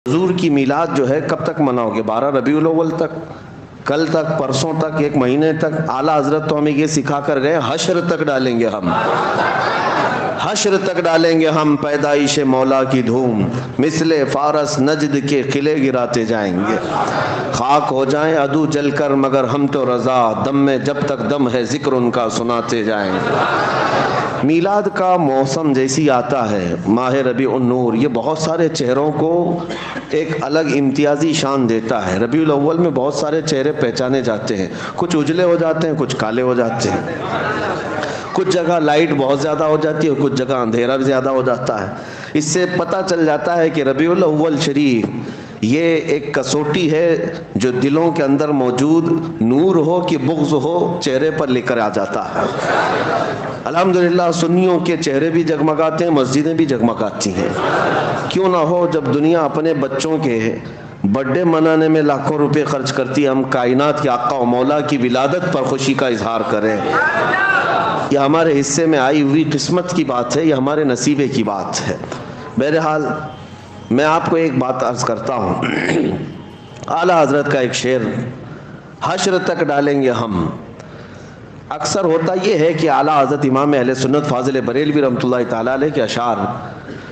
حضور کی میلاد جو ہے کب تک مناؤ گے؟ 12 ربیع الاول تک، کل تک، پرسوں تک، ایک مہینے تک؟ اعلیٰ حضرت تو ہمیں یہ سکھا کر گئے حشر تک ڈالیں گے ہم، حشر تک ڈالیں گے ہم پیدائش مولا کی دھوم، مثل فارس نجد کے قلعے گراتے جائیں گے، خاک ہو جائیں عدو جل کر مگر ہم تو رضا، دم میں جب تک دم ہے ذکر ان کا سناتے جائیں گے۔ میلاد کا موسم جیسی آتا ہے ماہ ربیع النور، یہ بہت سارے چہروں کو ایک الگ امتیازی شان دیتا ہے۔ ربیع الاول میں بہت سارے چہرے پہچانے جاتے ہیں، کچھ اجلے ہو جاتے ہیں، کچھ کالے ہو جاتے ہیں، کچھ جگہ لائٹ بہت زیادہ ہو جاتی ہے، کچھ جگہ اندھیرا بھی زیادہ ہو جاتا ہے۔ اس سے پتہ چل جاتا ہے کہ ربیع الاول شریف یہ ایک کسوٹی ہے جو دلوں کے اندر موجود نور ہو کہ بغض ہو چہرے پر لے کر آ جاتا ہے۔ الحمدللہ سنیوں کے چہرے بھی جگمگاتے ہیں، مسجدیں بھی جگمگاتی ہیں۔ کیوں نہ ہو، جب دنیا اپنے بچوں کے برتھ ڈے منانے میں لاکھوں روپے خرچ کرتی ہے، ہم کائنات کے آقا و مولا کی ولادت پر خوشی کا اظہار کریں۔ یہ ہمارے حصے میں آئی ہوئی قسمت کی بات ہے، یہ ہمارے نصیبے کی بات ہے۔ بہرحال میں آپ کو ایک بات عرض کرتا ہوں، اعلیٰ حضرت کا ایک شعر، حشر تک ڈالیں گے ہم۔ اکثر ہوتا یہ ہے کہ اعلیٰ حضرت امام اہل سنت فاضل بریلوی رحمۃ اللہ تعالیٰ علیہ کے اشعار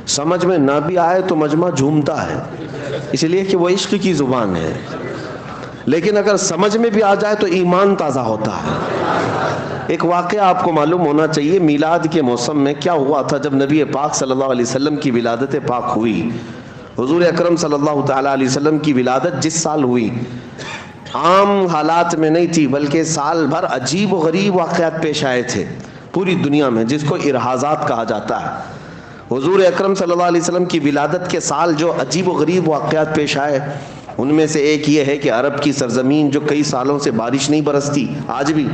سمجھ میں نہ بھی آئے تو مجمع جھومتا ہے، اس لیے کہ وہ عشق کی زبان ہے، لیکن اگر سمجھ میں بھی آ جائے تو ایمان تازہ ہوتا ہے۔ ایک واقعہ آپ کو معلوم ہونا چاہیے، میلاد کے موسم میں کیا ہوا تھا جب نبی پاک صلی اللہ علیہ وسلم کی ولادت پاک ہوئی۔ حضور اکرم صلی اللہ تعالیٰ علیہ وسلم کی ولادت جس سال ہوئی عام حالات میں نہیں تھی، بلکہ سال بھر عجیب و غریب واقعات پیش آئے تھے پوری دنیا میں، جس کو ارحازات کہا جاتا ہے۔ حضور اکرم صلی اللہ علیہ وسلم کی ولادت کے سال جو عجیب و غریب واقعات پیش آئے، ان میں سے ایک یہ ہے کہ عرب کی سرزمین جو کئی سالوں سے بارش نہیں برستی، آج بھی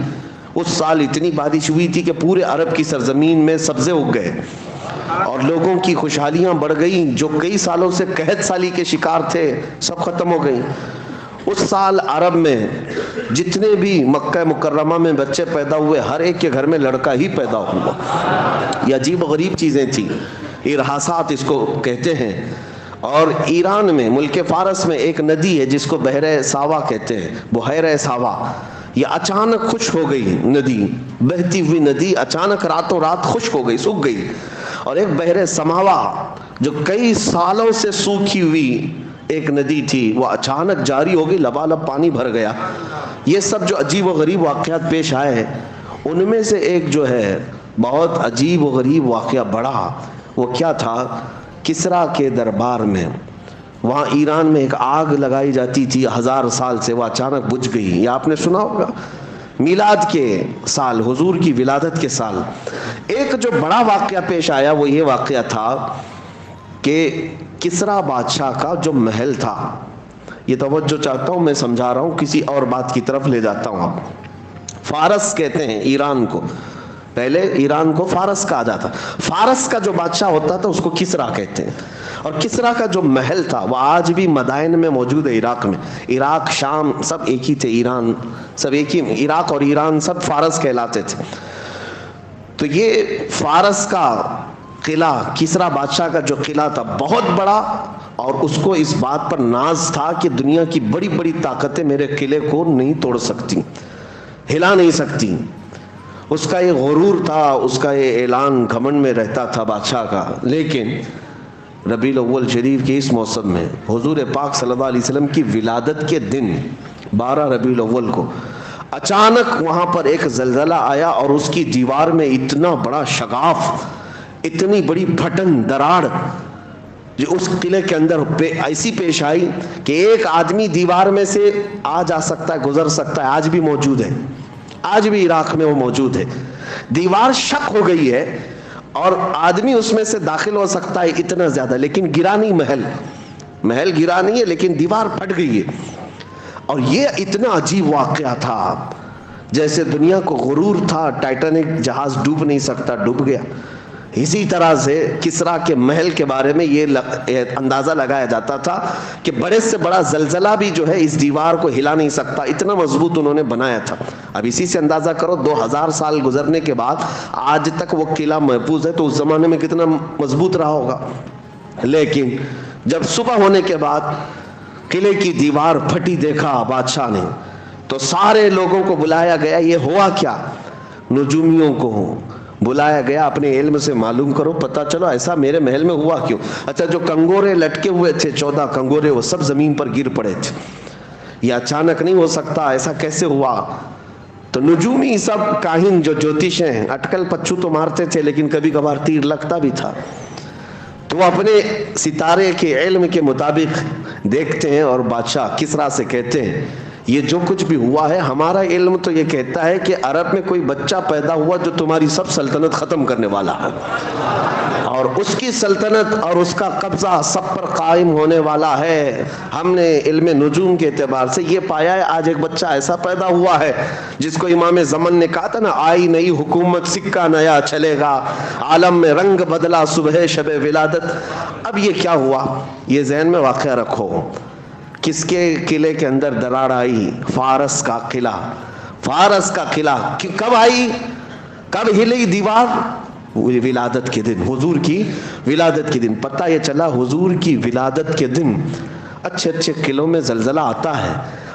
اس سال اتنی بارش ہوئی تھی کہ پورے عرب کی سرزمین میں سبزے اگ گئے اور لوگوں کی خوشحالیاں بڑھ گئیں، جو کئی سالوں سے قحط سالی کے شکار تھے سب ختم ہو گئیں۔ اس سال عرب میں جتنے بھی مکہ مکرمہ میں بچے پیدا ہوئے، ہر ایک کے گھر میں لڑکا ہی پیدا ہوا۔ یہ عجیب و غریب چیزیں تھیں، ارحاسات اس کو کہتے ہیں۔ اور ایران میں ملک فارس میں ایک ندی ہے جس کو بحر ساوا کہتے ہیں، بحیرہ ساوا، یہ اچانک خشک ہو گئی ندی، بہتی ہوئی ندی اچانک راتوں رات خشک ہو گئی، سوکھ گئی۔ اور ایک بحر سماوا جو کئی سالوں سے سوکھی ہوئی ایک ندی تھی، وہ اچانک جاری ہو گئی، لبالب پانی بھر گیا۔ یہ سب جو عجیب و غریب واقعات پیش آئے ہیں، ان میں سے ایک جو ہے بہت عجیب و غریب واقعہ بڑا، وہ کیا تھا؟ کسریٰ کے دربار میں، وہاں ایران میں ایک آگ لگائی جاتی تھی 1000 سال سے، وہ اچانک بجھ گئی۔ یہ آپ نے سنا ہوگا، میلاد کے سال، حضور کی ولادت کے سال۔ ایک جو بڑا واقعہ پیش آیا وہ یہ واقعہ تھا کہ کسریٰ بادشاہ کا جو محل تھا، یہ توجہ چاہتا ہوں، میں سمجھا رہا ہوں، کسی اور بات کی طرف لے جاتا ہوں آپ۔ فارس کہتے ہیں ایران کو، پہلے ایران کو فارس کہا جاتا، فارس کا جو بادشاہ ہوتا تھا اس کو کسریٰ کہتے ہیں۔ اور کسریٰ کا جو محل تھا وہ آج بھی مدائن میں موجود ہے، عراق میں۔ عراق، شام سب ایک ہی تھے، ایران سب ایک ہی، عراق اور ایران سب فارس کہلاتے تھے۔ تو یہ فارس کا قلعہ، کسریٰ بادشاہ کا جو قلعہ تھا بہت بڑا، اور اس کو اس بات پر ناز تھا کہ دنیا کی بڑی بڑی طاقتیں میرے قلعے کو نہیں توڑ سکتی، ہلا نہیں سکتی۔ اس کا یہ غرور تھا، اس کا یہ اعلان گھمنڈ میں رہتا تھا بادشاہ کا۔ لیکن ربیع الاول شریف کے اس موسم میں حضور پاک صلی اللہ علیہ وسلم کی ولادت کے دن 12 ربیع الاول کو اچانک وہاں پر ایک زلزلہ آیا، اور اس کی دیوار میں اتنا بڑا شگاف، اتنی بڑی پھٹن، دراڑ جو اس قلعے کے اندر ایسی پیش آئی کہ ایک آدمی دیوار میں سے آ جا سکتا ہے، گزر سکتا ہے، آج بھی موجود ہے، آج بھی عراق میں وہ موجود ہے۔ دیوار شق ہو گئی ہے اور آدمی اس میں سے داخل ہو سکتا ہے، اتنا زیادہ، لیکن گرا نہیں، محل گرا نہیں ہے، لیکن دیوار پھٹ گئی ہے۔ اور یہ اتنا عجیب واقعہ تھا، جیسے دنیا کو غرور تھا ٹائٹینک جہاز ڈوب نہیں سکتا، ڈوب گیا۔ اسی طرح سے کسریٰ کے محل کے بارے میں یہ اندازہ لگایا جاتا تھا کہ بڑے سے بڑا زلزلہ بھی جو ہے اس دیوار کو ہلا نہیں سکتا، اتنا مضبوط انہوں نے بنایا تھا۔ اب اسی سے اندازہ کرو 2000 سال گزرنے کے بعد آج تک وہ قلعہ محفوظ ہے، تو اس زمانے میں کتنا مضبوط رہا ہوگا۔ لیکن جب صبح ہونے کے بعد قلعے کی دیوار پھٹی دیکھا بادشاہ نے تو سارے لوگوں کو بلایا گیا. یہ ہوا کیا؟ نجومیوں کو بلایا گیا, اپنے علم سے معلوم کرو, پتہ چلو ایسا میرے محل میں ہوا کیوں. اچھا جو کنگورے لٹکے ہوئے تھے 14 کنگورے, وہ سب زمین پر گر پڑے تھے. یہ اچانک نہیں ہو سکتا, ایسا کیسے ہوا؟ تو نجومی سب کاہن جو جوتش ہیں اٹکل پچھو تو مارتے تھے لیکن کبھی کبھار تیر لگتا بھی تھا, تو وہ اپنے ستارے کے علم کے مطابق دیکھتے ہیں اور بادشاہ کسریٰ سے کہتے ہیں یہ جو کچھ بھی ہوا ہے ہمارا علم تو یہ کہتا ہے کہ عرب میں کوئی بچہ پیدا ہوا جو تمہاری سب سلطنت ختم کرنے والا ہے, اور اس کی سلطنت اور اس کا قبضہ سب پر قائم ہونے والا ہے. ہم نے علم نجوم کے اعتبار سے یہ پایا ہے آج ایک بچہ ایسا پیدا ہوا ہے جس کو امام زمن نے کہا تھا نا, آئی نئی حکومت سکہ نیا چلے گا, عالم میں رنگ بدلا صبح شب ولادت. اب یہ کیا ہوا یہ ذہن میں واقعہ رکھو. کس کے قلعے کے اندر دراڑ آئی؟ فارس کا قلعہ. فارس کا قلعہ کب آئی, کب ہلی دیوار؟ ولادت کے دن, حضور کی ولادت کے دن. پتہ یہ چلا حضور کی ولادت کے دن اچھے اچھے قلعوں میں زلزلہ آتا ہے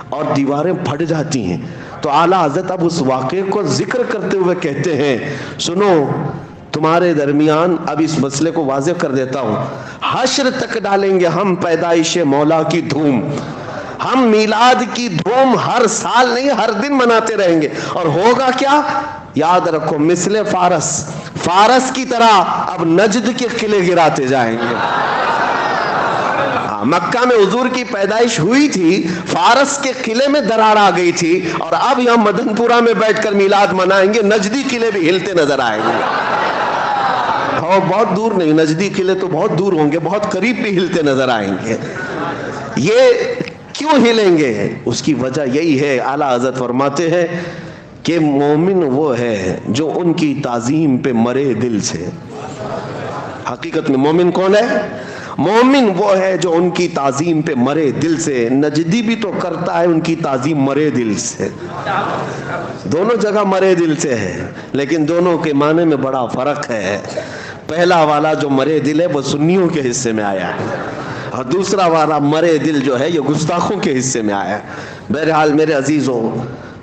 اور دیواریں پھٹ جاتی ہیں. تو اعلیٰ حضرت اب اس واقعے کو ذکر کرتے ہوئے کہتے ہیں سنو تمہارے درمیان اب اس مسئلے کو واضح کر دیتا ہوں, حشر تک ڈالیں گے ہم پیدائش مولا کی دھوم. ہم میلاد کی دھوم ہر سال نہیں ہر دن مناتے رہیں گے. اور ہوگا کیا؟ یاد رکھو مثل فارس کی طرح اب نجد کے قلعے گراتے جائیں گے. مکہ میں حضور کی پیدائش ہوئی تھی, فارس کے قلعے میں دراڑ آ گئی تھی, اور اب یہاں مدن پورہ میں بیٹھ کر میلاد منائیں گے, نجدی قلعے بھی ہلتے نظر آئیں گے. اور بہت دور نہیں, نجدی قلعے تو بہت دور ہوں گے, بہت قریب بھی ہلتے نظر آئیں گے. یہ کیوں ہلیں گے؟ اس کی وجہ یہی ہے, اعلیٰ حضرت فرماتے ہیں کہ مومن وہ ہے جو ان کی تعظیم پہ مرے دل سے. حقیقت میں مومن کون ہے؟ مومن وہ ہے جو ان کی تعظیم پہ مرے دل سے. نجدی بھی تو کرتا ہے ان کی تعظیم مرے دل سے, دونوں جگہ مرے دل سے ہے, لیکن دونوں کے معنی میں بڑا فرق ہے. پہلا والا جو مرے دل ہے وہ سنیوں کے حصے میں آیا ہے, اور دوسرا والا مرے دل جو ہے یہ گستاخوں کے حصے میں آیا ہے. بہرحال میرے عزیزوں,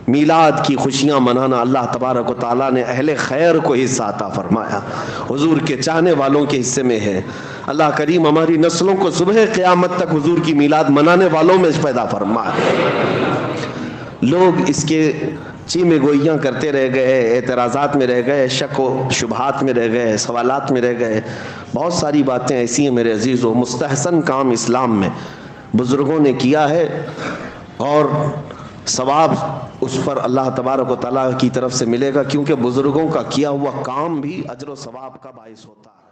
میلاد کی خوشیاں منانا اللہ تبارک و تعالیٰ نے اہل خیر کو حصہ عطا فرمایا, حضور کے چاہنے والوں کے حصے میں ہے. اللہ کریم ہماری نسلوں کو صبح قیامت تک حضور کی میلاد منانے والوں میں پیدا فرمائے. لوگ اس کے چیمے گوئیاں کرتے رہ گئے, اعتراضات میں رہ گئے, شک و شبہات میں رہ گئے, سوالات میں رہ گئے. بہت ساری باتیں ایسی ہیں میرے عزیزوں, مستحسن کام اسلام میں بزرگوں نے کیا ہے, اور ثواب اس پر اللہ تبارک و تعالیٰ کی طرف سے ملے گا, کیونکہ بزرگوں کا کیا ہوا کام بھی اجر و ثواب کا باعث ہوتا ہے.